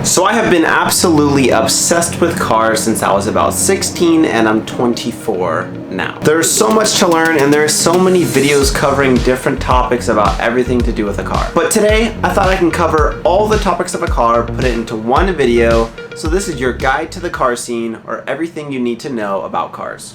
So I have been absolutely obsessed with cars since I was about 16 and I'm 24 now. There's so much to learn and there's so many videos covering different topics about everything to do with a car. But today I thought I can cover all the topics of a car, put it into one video. So this is your guide to the car scene, or everything you need to know about cars.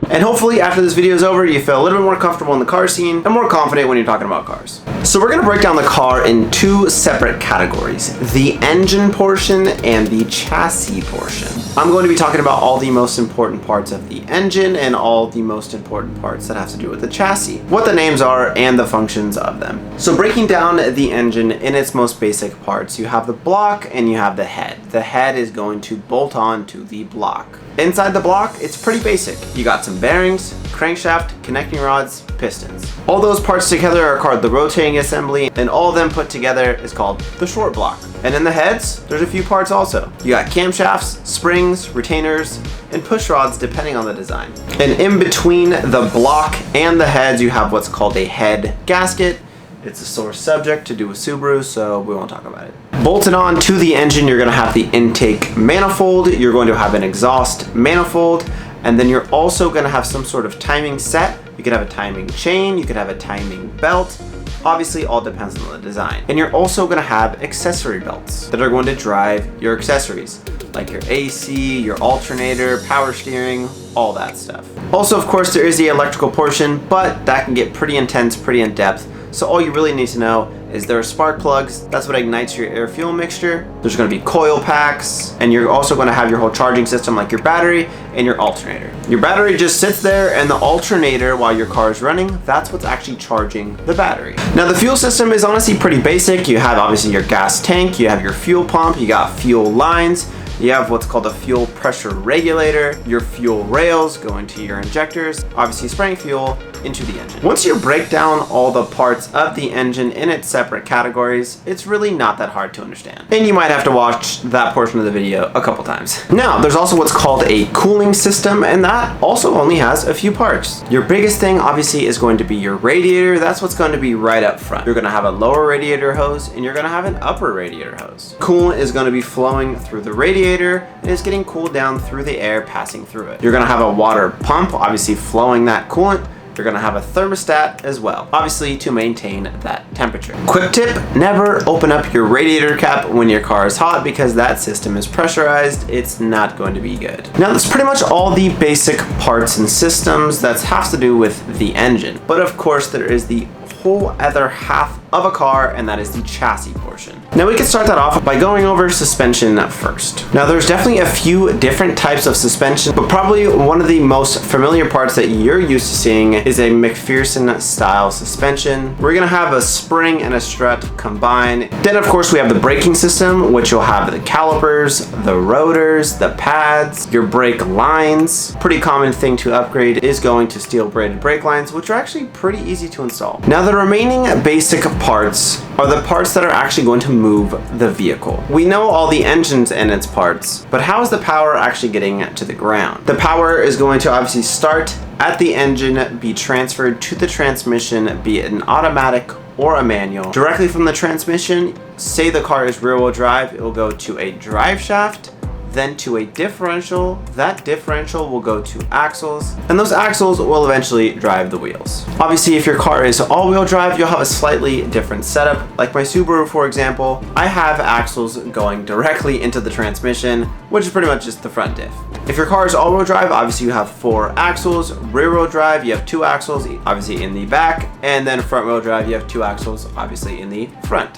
And hopefully after this video is over, you feel a little bit more comfortable in the car scene and more confident when you're talking about cars. So we're going to break down the car in two separate categories, the engine portion and the chassis portion. I'm going to be talking about all the most important parts of the engine and all the most important parts that have to do with the chassis, what the names are and the functions of them. So breaking down the engine in its most basic parts, you have the block and you have the head. The head is going to bolt on to the block. Inside the block, it's pretty basic. You got some bearings, crankshaft, connecting rods, pistons. All those parts together are called the rotating assembly, and all of them put together is called the short block. And in the heads, there's a few parts also. You got camshafts, springs, retainers, and push rods depending on the design. And in between the block and the heads, you have what's called a head gasket. It's a sore subject to do with Subaru, so we won't talk about it. Bolted on to the engine, you're going to have the intake manifold, you're going to have an exhaust manifold, and then you're also going to have some sort of timing set. You could have a timing chain, you could have a timing belt. Obviously, all depends on the design. And you're also going to have accessory belts that are going to drive your accessories, like your AC, your alternator, power steering, all that stuff. Also, of course, there is the electrical portion, but that can get pretty intense, pretty in depth. So all you really need to know is there are spark plugs. That's what ignites your air fuel mixture. There's going to be coil packs, and you're also going to have your whole charging system like your battery and your alternator. Your battery just sits there, and the alternator, while your car is running, that's what's actually charging the battery. Now the fuel system is honestly pretty basic. You have obviously your gas tank, you have your fuel pump, you got fuel lines, you have what's called a fuel pressure regulator, your fuel rails going to your injectors, obviously spraying fuel into the engine. Once you break down all the parts of the engine in its separate categories, it's really not that hard to understand. And you might have to watch that portion of the video a couple times. Now, there's also what's called a cooling system, and that also only has a few parts. Your biggest thing, obviously, is going to be your radiator. That's what's going to be right up front. You're going to have a lower radiator hose, and you're going to have an upper radiator hose. Coolant is going to be flowing through the radiator, and it's getting cooled down through the air passing through it. You're going to have a water pump, obviously flowing that coolant. You're going to have a thermostat as well, obviously to maintain that temperature. Quick tip, never open up your radiator cap when your car is hot because that system is pressurized. It's not going to be good. Now that's pretty much all the basic parts and systems that have to do with the engine. But of course there is the whole other half of a car, and that is the chassis portion. Now we can start that off by going over suspension first. Now there's definitely a few different types of suspension, but probably one of the most familiar parts that you're used to seeing is a McPherson style suspension. We're gonna have a spring and a strut combined. Then of course we have the braking system, which will have the calipers, the rotors, the pads, your brake lines. Pretty common thing to upgrade is going to steel braided brake lines, which are actually pretty easy to install. Now the remaining basic parts are the parts that are actually going to move the vehicle. We know all the engines and its parts, but how is the power actually getting to the ground? The power is going to obviously start at the engine, be transferred to the transmission, be it an automatic or a manual. Directly from the transmission, say the car is rear wheel drive, it will go to a drive shaft, then to a differential. That differential will go to axles, and those axles will eventually drive the wheels. Obviously, if your car is all-wheel drive, you'll have a slightly different setup. Like my Subaru, for example, I have axles going directly into the transmission, which is pretty much just the front diff. If your car is all-wheel drive, obviously you have 4 axles. Rear-wheel drive, you have 2 axles, obviously in the back, and then front-wheel drive, you have 2 axles, obviously in the front.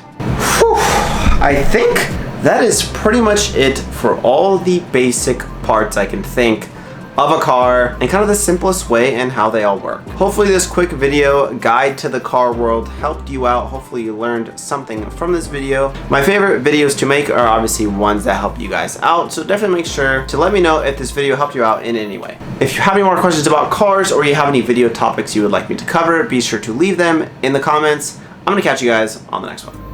Whew. I think that is pretty much it for all the basic parts I can think of a car and kind of the simplest way and how they all work. Hopefully this quick video guide to the car world helped you out. Hopefully you learned something from this video. My favorite videos to make are obviously ones that help you guys out, so definitely make sure to let me know if this video helped you out in any way. If you have any more questions about cars or you have any video topics you would like me to cover, be sure to leave them in the comments. I'm gonna catch you guys on the next one.